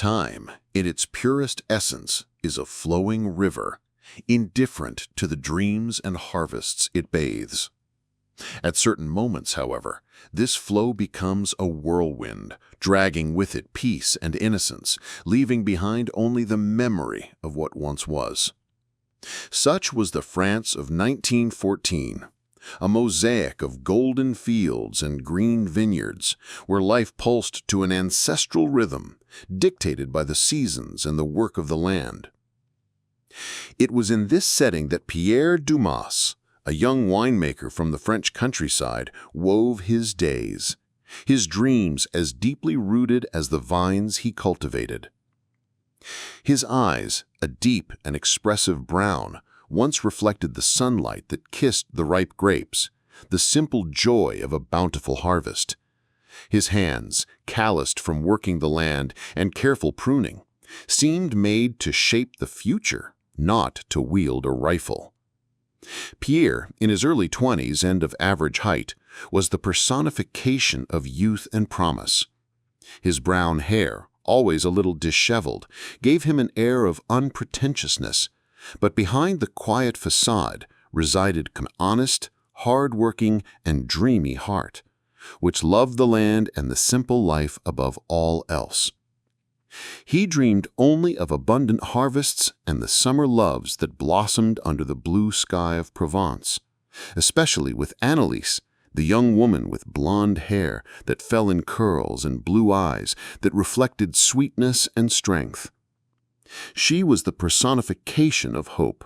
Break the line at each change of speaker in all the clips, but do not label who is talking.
Time, in its purest essence, is a flowing river, indifferent to the dreams and harvests it bathes. At certain moments, however, this flow becomes a whirlwind, dragging with it peace and innocence, leaving behind only the memory of what once was. Such was the France of 1914, a mosaic of golden fields and green vineyards, where life pulsed to an ancestral rhythm, dictated by the seasons and the work of the land. It was in this setting that Pierre Dumas, a young winemaker from the French countryside, wove his days, his dreams as deeply rooted as the vines he cultivated. His eyes, a deep and expressive brown, once reflected the sunlight that kissed the ripe grapes, the simple joy of a bountiful harvest. His hands, calloused from working the land and careful pruning, seemed made to shape the future, not to wield a rifle. Pierre, in his early 20s and of average height, was the personification of youth and promise. His brown hair, always a little disheveled, gave him an air of unpretentiousness, but behind the quiet facade resided an honest, hard-working, and dreamy heart, which loved the land and the simple life above all else. He dreamed only of abundant harvests and the summer loves that blossomed under the blue sky of Provence, especially with Annelise, the young woman with blonde hair that fell in curls and blue eyes that reflected sweetness and strength. She was the personification of hope,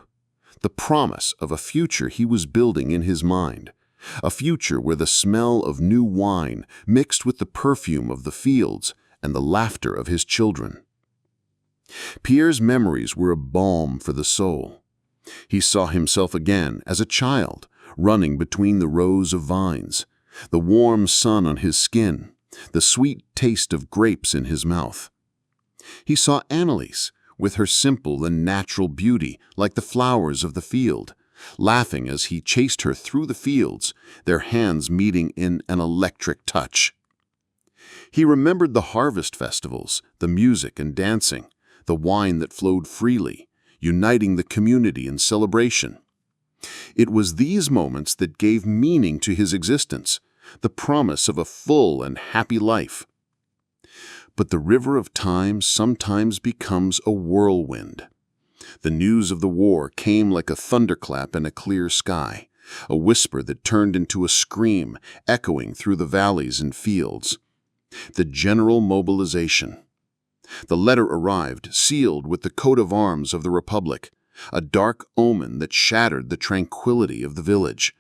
the promise of a future he was building in his mind, a future where the smell of new wine mixed with the perfume of the fields and the laughter of his children. Pierre's memories were a balm for the soul. He saw himself again as a child, running between the rows of vines, the warm sun on his skin, the sweet taste of grapes in his mouth. He saw Annelise, with her simple and natural beauty like the flowers of the field, laughing as he chased her through the fields, their hands meeting in an electric touch. He remembered the harvest festivals, the music and dancing, the wine that flowed freely, uniting the community in celebration. It was these moments that gave meaning to his existence, the promise of a full and happy life. But the river of time sometimes becomes a whirlwind. The news of the war came like a thunderclap in a clear sky, a whisper that turned into a scream echoing through the valleys and fields. The general mobilization. The letter arrived, sealed with the coat of arms of the Republic, a dark omen that shattered the tranquility of the village.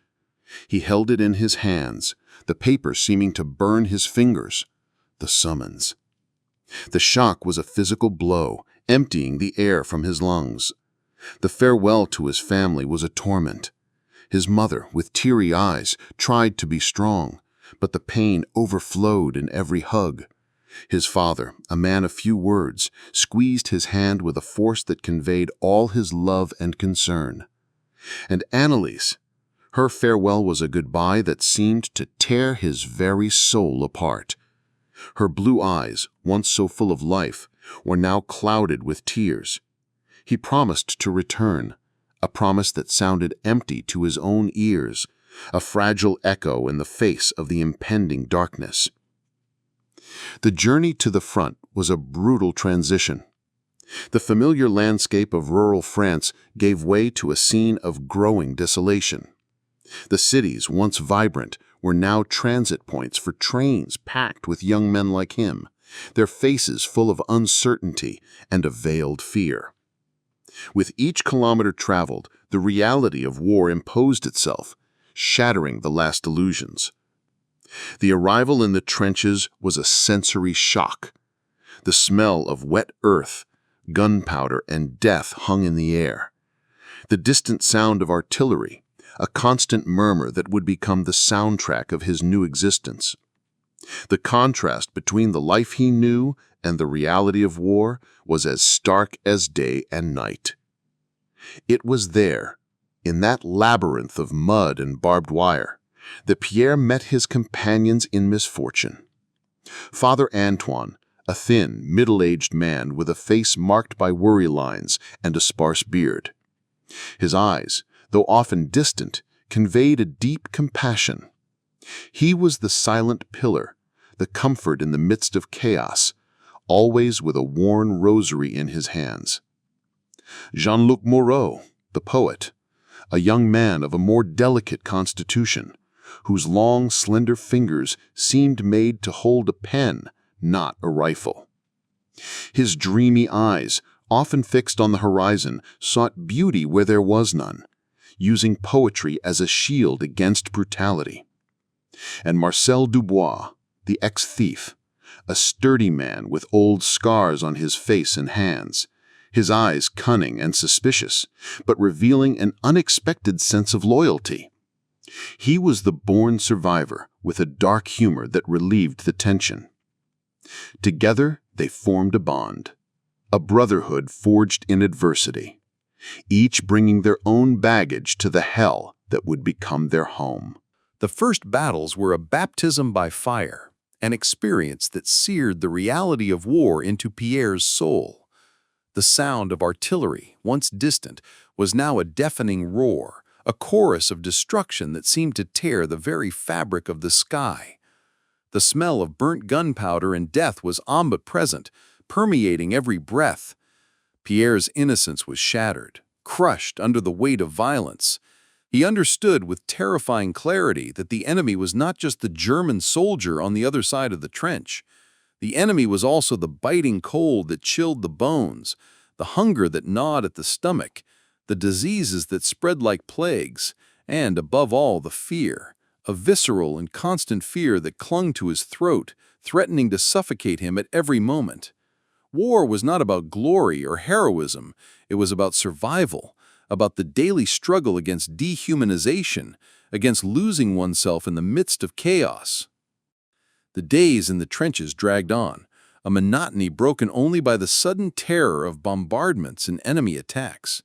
He held it in his hands, the paper seeming to burn his fingers. The summons. The shock was a physical blow, emptying the air from his lungs. The farewell to his family was a torment. His mother, with teary eyes, tried to be strong, but the pain overflowed in every hug. His father, a man of few words, squeezed his hand with a force that conveyed all his love and concern. And Annelise, her farewell was a goodbye that seemed to tear his very soul apart. Her blue eyes, once so full of life, were now clouded with tears. He promised to return, a promise that sounded empty to his own ears, a fragile echo in the face of the impending darkness. The journey to the front was a brutal transition. The familiar landscape of rural France gave way to a scene of growing desolation. The cities, once vibrant, were now transit points for trains packed with young men like him, their faces full of uncertainty and a veiled fear. With each kilometer traveled, the reality of war imposed itself, shattering the last illusions. The arrival in the trenches was a sensory shock. The smell of wet earth, gunpowder, and death hung in the air. The distant sound of artillery, a constant murmur that would become the soundtrack of his new existence. The contrast between the life he knew and the reality of war was as stark as day and night. It was there, in that labyrinth of mud and barbed wire, that Pierre met his companions in misfortune. Father Antoine, a thin, middle-aged man with a face marked by worry lines and a sparse beard. His eyes, though often distant, conveyed a deep compassion. He was the silent pillar, the comfort in the midst of chaos, always with a worn rosary in his hands. Jean-Luc Moreau, the poet, a young man of a more delicate constitution, whose long, slender fingers seemed made to hold a pen, not a rifle. His dreamy eyes, often fixed on the horizon, sought beauty where there was none, using poetry as a shield against brutality. And Marcel Dubois, the ex-thief, a sturdy man with old scars on his face and hands, his eyes cunning and suspicious, but revealing an unexpected sense of loyalty. He was the born survivor with a dark humor that relieved the tension. Together, they formed a bond, a brotherhood forged in adversity, each bringing their own baggage to the hell that would become their home.
The first battles were a baptism by fire, an experience that seared the reality of war into Pierre's soul. The sound of artillery, once distant, was now a deafening roar, a chorus of destruction that seemed to tear the very fabric of the sky. The smell of burnt gunpowder and death was omnipresent, permeating every breath. Pierre's innocence was shattered, crushed under the weight of violence. He understood with terrifying clarity that the enemy was not just the German soldier on the other side of the trench. The enemy was also the biting cold that chilled the bones, the hunger that gnawed at the stomach, the diseases that spread like plagues, and, above all, the fear, a visceral and constant fear that clung to his throat, threatening to suffocate him at every moment. War was not about glory or heroism, it was about survival, about the daily struggle against dehumanization, against losing oneself in the midst of chaos. The days in the trenches dragged on, a monotony broken only by the sudden terror of bombardments and enemy attacks.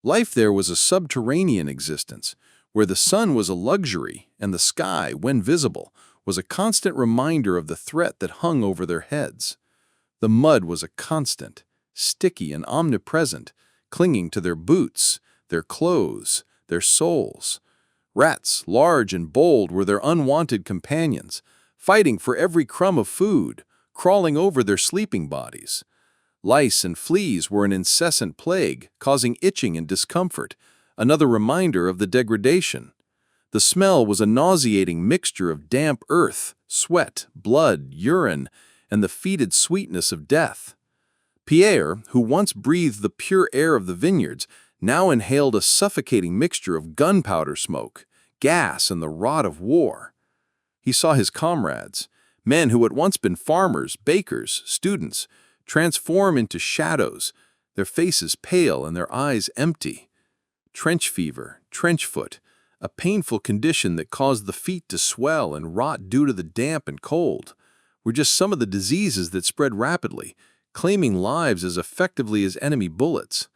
Life there was a subterranean existence, where the sun was a luxury and the sky, when visible, was a constant reminder of the threat that hung over their heads. The mud was a constant, sticky and omnipresent, clinging to their boots, their clothes, their souls. Rats, large and bold, were their unwanted companions, fighting for every crumb of food, crawling over their sleeping bodies. Lice and fleas were an incessant plague, causing itching and discomfort, another reminder of the degradation. The smell was a nauseating mixture of damp earth, sweat, blood, urine, and the fetid sweetness of death. Pierre, who once breathed the pure air of the vineyards, now inhaled a suffocating mixture of gunpowder smoke, gas, and the rot of war. He saw his comrades, men who had once been farmers, bakers, students, transform into shadows, their faces pale and their eyes empty. Trench fever, trench foot, a painful condition that caused the feet to swell and rot due to the damp and cold, were just some of the diseases that spread rapidly, claiming lives as effectively as enemy bullets.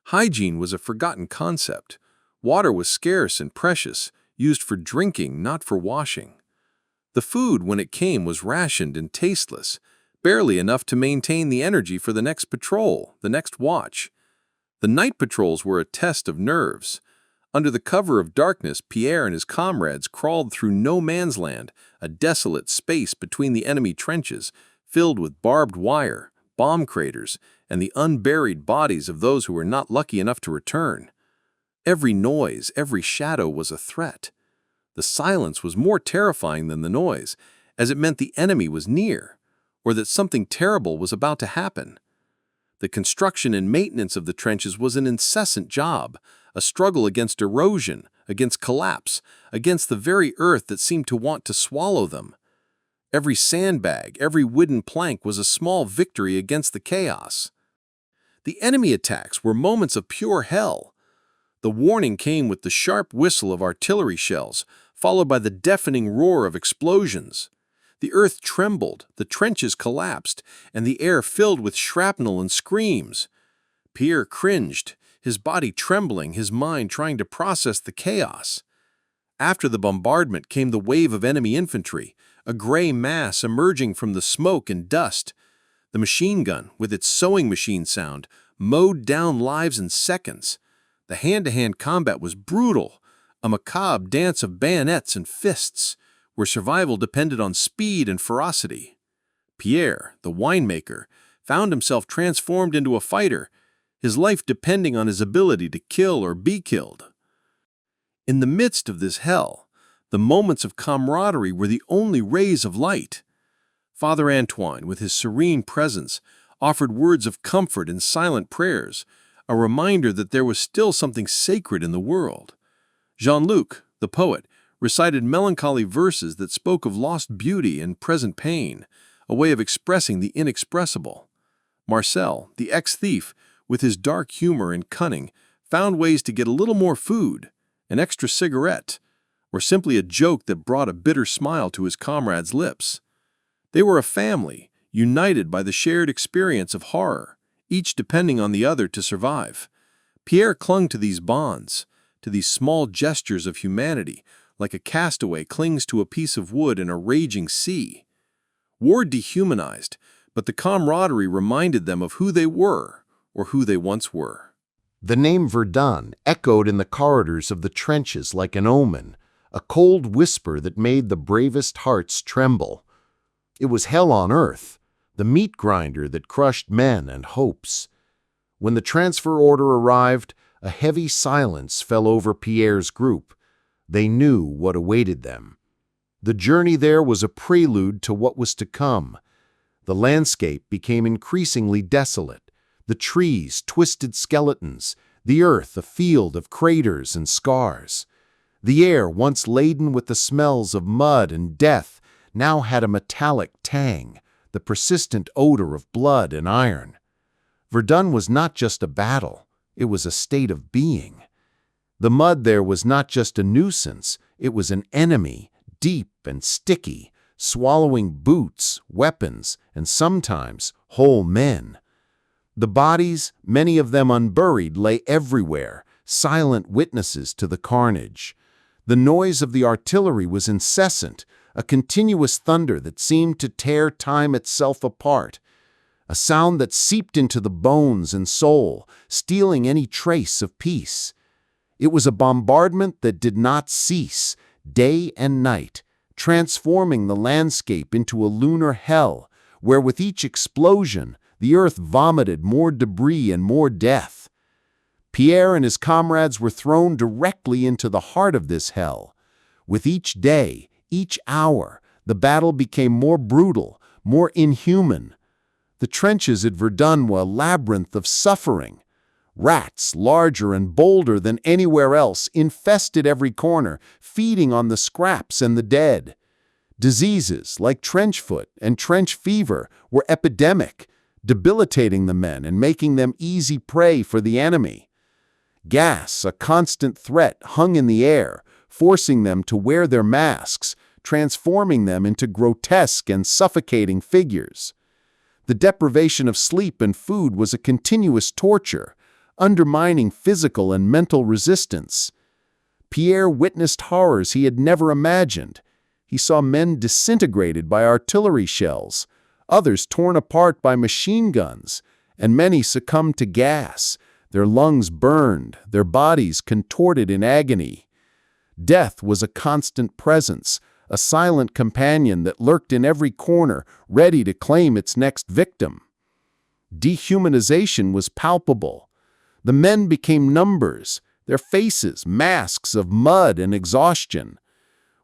Hygiene was a forgotten concept. Water was scarce and precious, used for drinking, not for washing. The food, when it came, was rationed and tasteless, barely enough to maintain the energy for the next patrol, the next watch. The night patrols were a test of nerves. Under the cover of darkness, Pierre and his comrades crawled through no man's land, a desolate space between the enemy trenches, filled with barbed wire, bomb craters, and the unburied bodies of those who were not lucky enough to return. Every noise, every shadow was a threat. The silence was more terrifying than the noise, as it meant the enemy was near, or that something terrible was about to happen. The construction and maintenance of the trenches was an incessant job, a struggle against erosion, against collapse, against the very earth that seemed to want to swallow them. Every sandbag, every wooden plank was a small victory against the chaos. The enemy attacks were moments of pure hell. The warning came with the sharp whistle of artillery shells, followed by the deafening roar of explosions. The earth trembled, the trenches collapsed, and the air filled with shrapnel and screams. Pierre cringed, his body trembling, his mind trying to process the chaos. After the bombardment came the wave of enemy infantry, a gray mass emerging from the smoke and dust. The machine gun, with its sewing machine sound, mowed down lives in seconds. The hand-to-hand combat was brutal, a macabre dance of bayonets and fists, where survival depended on speed and ferocity. Pierre, the winemaker, found himself transformed into a fighter, his life depending on his ability to kill or be killed. In the midst of this hell, the moments of camaraderie were the only rays of light. Father Antoine, with his serene presence, offered words of comfort and silent prayers, a reminder that there was still something sacred in the world. Jean-Luc, the poet, recited melancholy verses that spoke of lost beauty and present pain, a way of expressing the inexpressible. Marcel, the ex-thief, with his dark humor and cunning, found ways to get a little more food, an extra cigarette, or simply a joke that brought a bitter smile to his comrades' lips. They were a family, united by the shared experience of horror, each depending on the other to survive. Pierre clung to these bonds, to these small gestures of humanity, like a castaway clings to a piece of wood in a raging sea. War dehumanized, but the camaraderie reminded them of who they were, or who they once were.
The name Verdun echoed in the corridors of the trenches like an omen, a cold whisper that made the bravest hearts tremble. It was hell on earth, the meat grinder that crushed men and hopes. When the transfer order arrived, a heavy silence fell over Pierre's group. They knew what awaited them. The journey there was a prelude to what was to come. The landscape became increasingly desolate, the trees twisted skeletons, the earth a field of craters and scars. The air, once laden with the smells of mud and death, now had a metallic tang, the persistent odor of blood and iron. Verdun was not just a battle, it was a state of being. The mud there was not just a nuisance, it was an enemy, deep and sticky, swallowing boots, weapons, and sometimes whole men. The bodies, many of them unburied, lay everywhere, silent witnesses to the carnage. The noise of the artillery was incessant, a continuous thunder that seemed to tear time itself apart, a sound that seeped into the bones and soul, stealing any trace of peace. It was a bombardment that did not cease, day and night, transforming the landscape into a lunar hell, where with each explosion, the earth vomited more debris and more death. Pierre and his comrades were thrown directly into the heart of this hell. With each day, each hour, the battle became more brutal, more inhuman. The trenches at Verdun were a labyrinth of suffering. Rats, larger and bolder than anywhere else, infested every corner, feeding on the scraps and the dead. Diseases like trench foot and trench fever were epidemic, debilitating the men and making them easy prey for the enemy. Gas, a constant threat, hung in the air, forcing them to wear their masks, transforming them into grotesque and suffocating figures. The deprivation of sleep and food was a continuous torture, undermining physical and mental resistance. Pierre witnessed horrors he had never imagined. He saw men disintegrated by artillery shells, others torn apart by machine guns, and many succumbed to gas, their lungs burned, their bodies contorted in agony. Death was a constant presence, a silent companion that lurked in every corner, ready to claim its next victim. Dehumanization was palpable. The men became numbers, their faces masks of mud and exhaustion.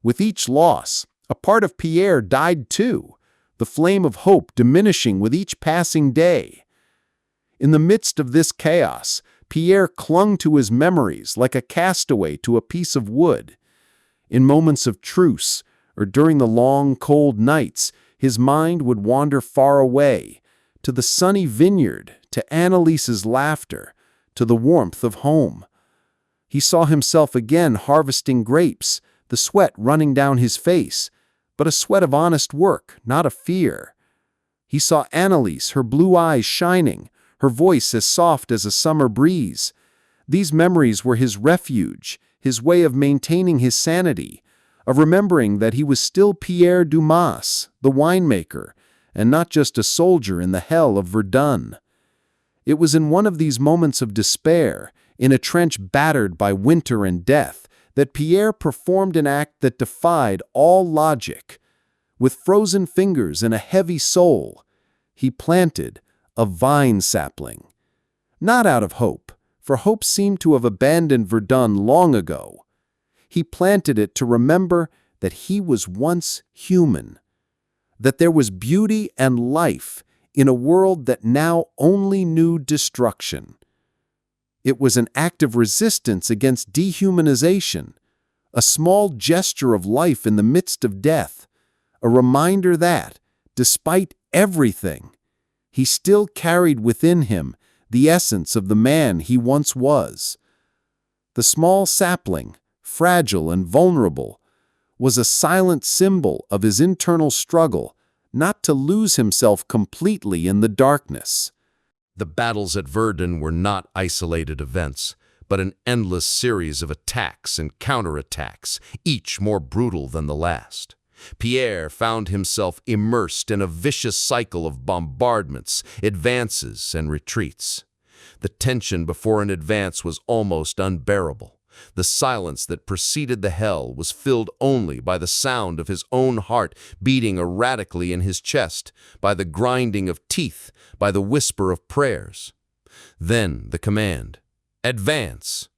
With each loss, a part of Pierre died too, the flame of hope diminishing with each passing day. In the midst of this chaos, Pierre clung to his memories like a castaway to a piece of wood. In moments of truce, or during the long, cold nights, his mind would wander far away, to the sunny vineyard, to Annelise's laughter, to the warmth of home. He saw himself again harvesting grapes, the sweat running down his face, but a sweat of honest work, not of fear. He saw Annelise, her blue eyes shining, her voice as soft as a summer breeze. These memories were his refuge, his way of maintaining his sanity, of remembering that he was still Pierre Dumas, the winemaker,
and not just a soldier in the hell of Verdun. It was in one of these moments of despair, in a trench battered by winter and death, that Pierre performed an act that defied all logic. With frozen fingers and a heavy soul, he planted a vine sapling. Not out of hope, for hope seemed to have abandoned Verdun long ago. He planted it to remember that he was once human, that there was beauty and life in a world that now only knew destruction. It was an act of resistance against dehumanization, a small gesture of life in the midst of death, a reminder that, despite everything, he still carried within him the essence of the man he once was. The small sapling, fragile and vulnerable, was a silent symbol of his internal struggle not to lose himself completely in the darkness.
The battles at Verdun were not isolated events, but an endless series of attacks and counterattacks, each more brutal than the last. Pierre found himself immersed in a vicious cycle of bombardments, advances, and retreats. The tension before an advance was almost unbearable. The silence that preceded the hell was filled only by the sound of his own heart beating erratically in his chest, by the grinding of teeth, by the whisper of prayers. Then the command, "Advance!"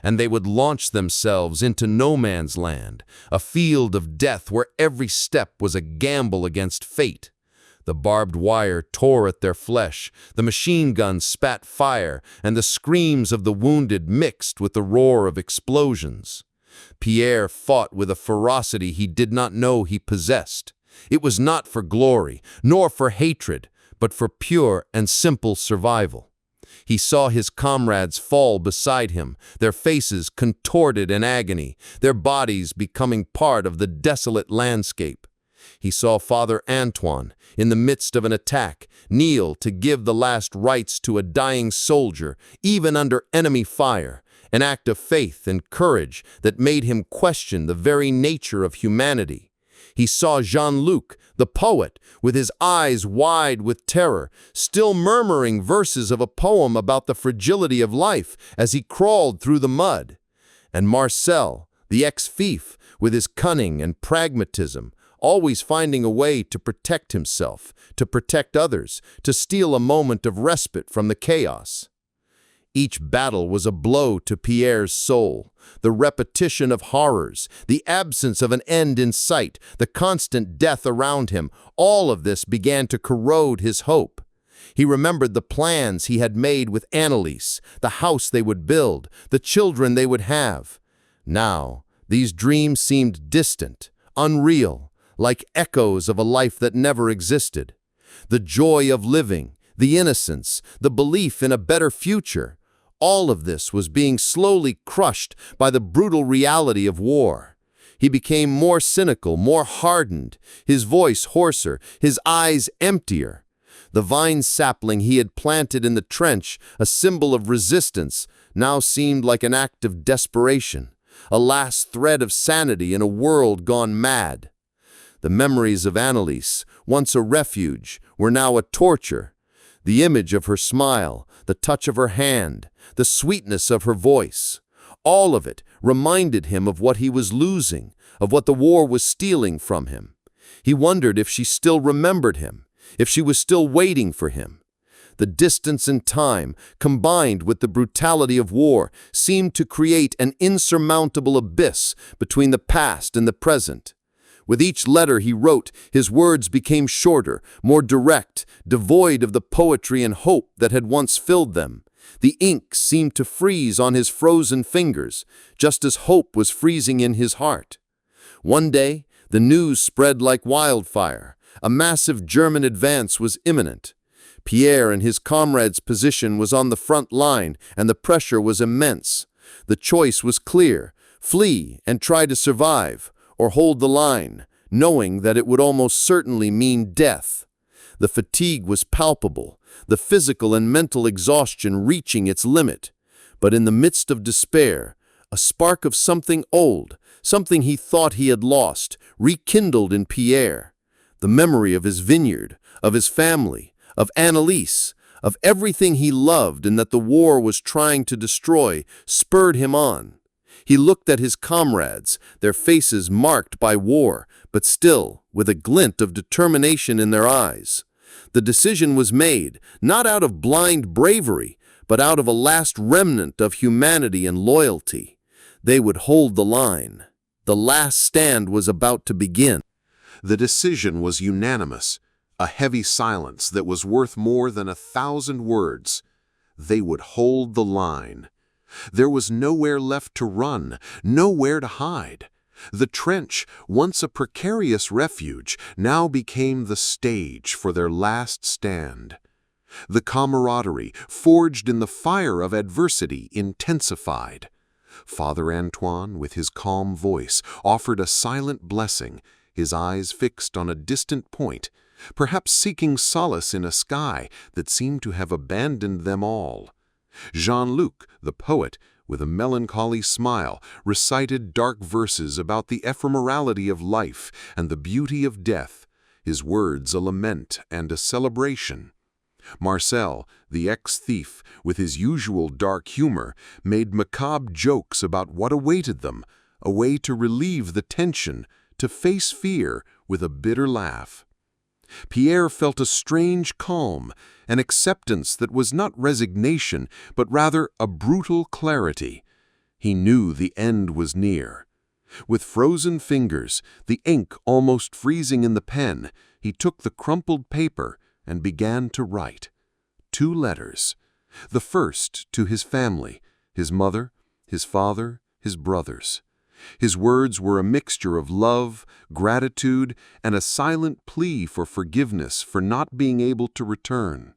And they would launch themselves into no man's land, a field of death where every step was a gamble against fate. The barbed wire tore at their flesh, the machine guns spat fire, and the screams of the wounded mixed with the roar of explosions. Pierre fought with a ferocity he did not know he possessed. It was not for glory, nor for hatred, but for pure and simple survival. He saw his comrades fall beside him, their faces contorted in agony, their bodies becoming part of the desolate landscape. He saw Father Antoine, in the midst of an attack, kneel to give the last rites to a dying soldier, even under enemy fire, an act of faith and courage that made him question the very nature of humanity. He saw Jean-Luc, the poet, with his eyes wide with terror, still murmuring verses of a poem about the fragility of life as he crawled through the mud. And Marcel, the ex-fief, with his cunning and pragmatism, always finding a way to protect himself, to protect others, to steal a moment of respite from the chaos. Each battle was a blow to Pierre's soul. The repetition of horrors, the absence of an end in sight, the constant death around him, all of this began to corrode his hope. He remembered the plans he had made with Annelise, the house they would build, the children they would have. Now, these dreams seemed distant, unreal, like echoes of a life that never existed. The joy of living, the innocence, the belief in a better future, all of this was being slowly crushed by the brutal reality of war. He became more cynical, more hardened, his voice hoarser, his eyes emptier. The vine sapling he had planted in the trench, a symbol of resistance, now seemed like an act of desperation, a last thread of sanity in a world gone mad. The memories of Annelise, once a refuge, were now a torture. The image of her smile, the touch of her hand, the sweetness of her voice, all of it reminded him of what he was losing, of what the war was stealing from him. He wondered if she still remembered him, if she was still waiting for him. The distance and time, combined with the brutality of war, seemed to create an insurmountable abyss between the past and the present. With each letter he wrote, his words became shorter, more direct, devoid of the poetry and hope that had once filled them. The ink seemed to freeze on his frozen fingers, just as hope was freezing in his heart. One day, the news spread like wildfire. A massive German advance was imminent. Pierre and his comrades' position was on the front line, and the pressure was immense. The choice was clear: flee and try to survive, or hold the line, knowing that it would almost certainly mean death. The fatigue was palpable, the physical and mental exhaustion reaching its limit. But in the midst of despair, a spark of something old, something he thought he had lost, rekindled in Pierre.
The memory of his vineyard, of his family, of Annelise, of everything he loved and that the war was trying to destroy, spurred him on. He looked at his comrades, their faces marked by war, but still with a glint of determination in their eyes. The decision was made, not out of blind bravery, but out of a last remnant of humanity and loyalty. They would hold the line. The last stand was about to begin.
The decision was unanimous, a heavy silence that was worth more than 1,000 words. They would hold the line. There was nowhere left to run, nowhere to hide. The trench, once a precarious refuge, now became the stage for their last stand. The camaraderie, forged in the fire of adversity, intensified. Father Antoine, with his calm voice, offered a silent blessing, his eyes fixed on a distant point, perhaps seeking solace in a sky that seemed to have abandoned them all. Jean-Luc, the poet, with a melancholy smile, recited dark verses about the ephemerality of life and the beauty of death, his words a lament and a celebration. Marcel, the ex-thief, with his usual dark humor, made macabre jokes about what awaited them, a way to relieve the tension, to face fear with a bitter laugh. Pierre felt a strange calm, an acceptance that was not resignation, but rather a brutal clarity. He knew the end was near. With frozen fingers, the ink almost freezing in the pen, he took the crumpled paper and began to write. 2 letters. The first to his family, his mother, his father, his brothers. His words were a mixture of love, gratitude, and a silent plea for forgiveness for not being able to return.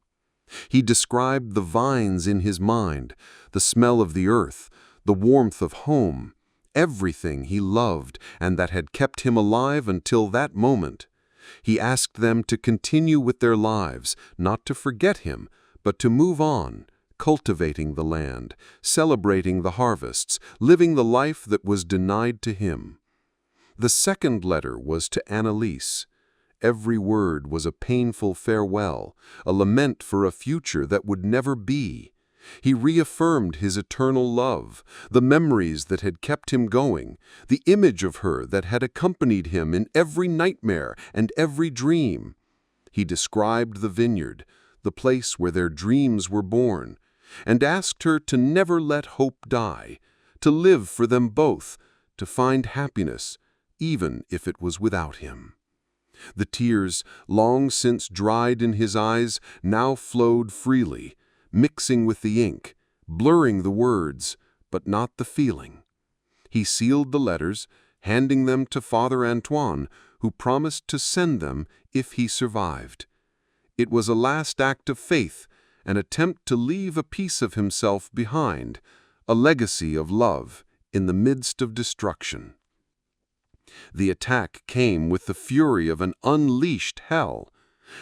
He described the vines in his mind, the smell of the earth, the warmth of home, everything he loved and that had kept him alive until that moment. He asked them to continue with their lives, not to forget him, but to move on, cultivating the land, celebrating the harvests, living the life that was denied to him. The second letter was to Annelise. Every word was a painful farewell, a lament for a future that would never be. He reaffirmed his eternal love, the memories that had kept him going, the image of her that had accompanied him in every nightmare and every dream. He described the vineyard, the place where their dreams were born, and asked her to never let hope die, to live for them both, to find happiness, even if it was without him. The tears, long since dried in his eyes, now flowed freely, mixing with the ink, blurring the words, but not the feeling. He sealed the letters, handing them to Father Antoine, who promised to send them if he survived. It was a last act of faith, an attempt to leave a piece of himself behind, a legacy of love in the midst of destruction. The attack came with the fury of an unleashed hell.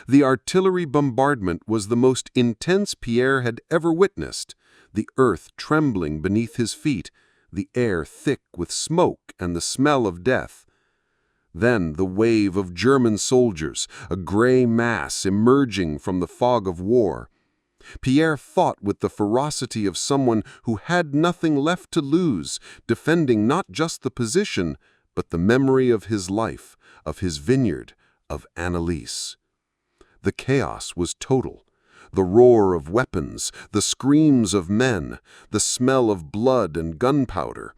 The artillery bombardment was the most intense Pierre had ever witnessed, the earth trembling beneath his feet, the air thick with smoke and the smell of death. Then the wave of German soldiers, a gray mass emerging from the fog of war. Pierre fought with the ferocity of someone who had nothing left to lose, defending not just the position, but the memory of his life, of his vineyard, of Annelise. The chaos was total. The roar of weapons, the screams of men, the smell of blood and gunpowder.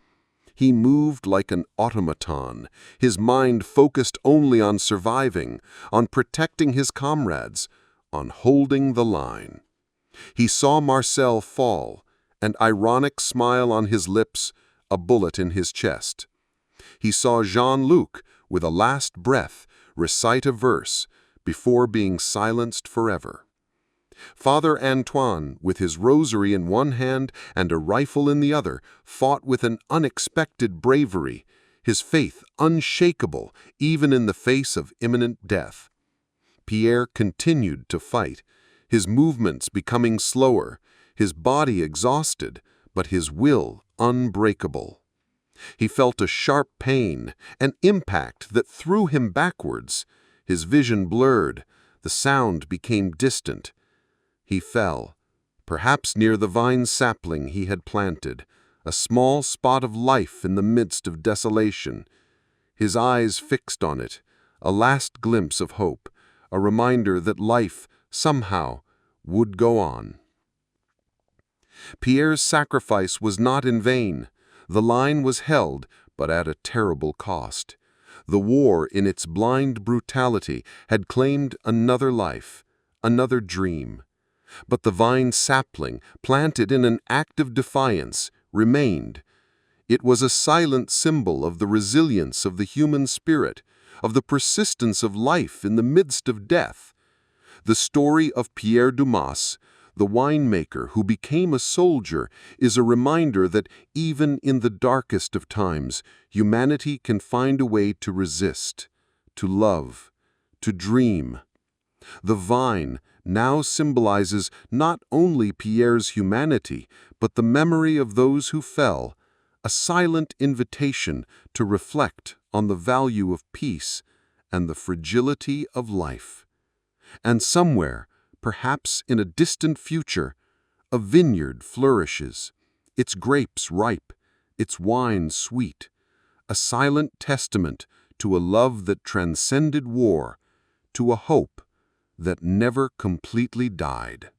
He moved like an automaton, his mind focused only on surviving, on protecting his comrades, on holding the line. He saw Marcel fall, an ironic smile on his lips, a bullet in his chest. He saw Jean-Luc, with a last breath, recite a verse before being silenced forever. Father Antoine, with his rosary in one hand and a rifle in the other, fought with an unexpected bravery, his faith unshakable even in the face of imminent death. Pierre continued to fight, his movements becoming slower, his body exhausted, but his will unbreakable. He felt a sharp pain, an impact that threw him backwards. His vision blurred, the sound became distant. He fell, perhaps near the vine sapling he had planted, a small spot of life in the midst of desolation. His eyes fixed on it, a last glimpse of hope, a reminder that life, somehow, would go on. Pierre's sacrifice was not in vain. The line was held, but at a terrible cost. The war, in its blind brutality, had claimed another life, another dream. But the vine sapling, planted in an act of defiance, remained. It was a silent symbol of the resilience of the human spirit, of the persistence of life in the midst of death. The story of Pierre Dumas, the winemaker who became a soldier, is a reminder that even in the darkest of times, humanity can find a way to resist, to love, to dream. The vine now symbolizes not only Pierre's humanity, but the memory of those who fell, a silent invitation to reflect on the value of peace and the fragility of life. And somewhere, perhaps in a distant future, a vineyard flourishes, its grapes ripe, its wine sweet, a silent testament to a love that transcended war, to a hope that never completely died.